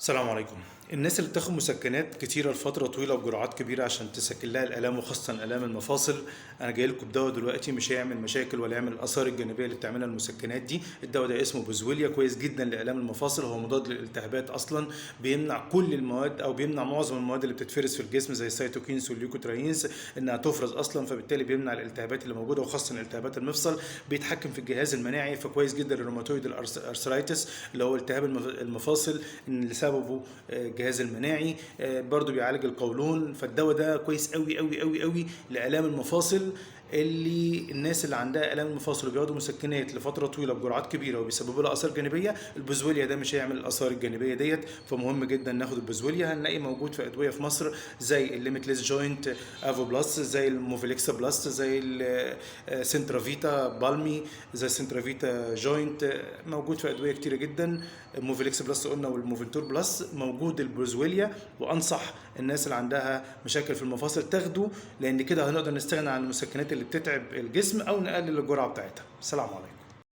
السلام عليكم. الناس اللي بتاخد مسكنات كتيرة لفترة طويلة بجرعات كبيرة عشان تسكن لها الآلام وخاصة آلام المفاصل، أنا جاي لكم بدواء دلوقتي مش هيعمل مشاكل ولا يعمل الآثار الجانبية اللي بتعملها المسكنات دي. الدواء ده اسمه بوزويليا، كويس جدا لآلام المفاصل، هو مضاد للالتهابات أصلا، بيمنع كل المواد أو بيمنع معظم المواد اللي بتتفرز في الجسم زي السيتوكينز والليوكوترينز إنها تفرز أصلا، فبالتالي بيمنع الالتهابات اللي موجودة وخاصة التهابات المفصل، بيتحكم في الجهاز المناعي، فكويس جدا للروماتويد الارثرايتس اللي هو التهاب المفاصل اللي سببه الجهاز المناعي. برضو بيعالج القولون، فالدواء ده كويس قوي قوي قوي قوي لآلام المفاصل. اللي الناس اللي عندها آلام المفاصل وبياخدوا مسكنات لفترة طويلة بجرعات كبيرة وبيسببوا لها آثار جانبية، البوزويليا ده مش هيعمل الآثار الجانبية ديت، فمهم جدا ناخد البوزويليا. هنلاقي موجود في أدوية في مصر زي الليميتليس جوينت افو بلس، زي الموفيليكس بلس، زي السنترافيتا بالمي، زي السنترافيتا جوينت، موجود في أدوية كتيرة جدا. الموفيليكس بلس قلنا والموفيلتور بلس، موجود البوزويليا، وانصح الناس اللي عندها مشاكل في المفاصل تاخده، لان كده هنقدر نستغنى عن المسكنات اللي بتتعب الجسم او نقلل الجرعه بتاعتها. السلام عليكم.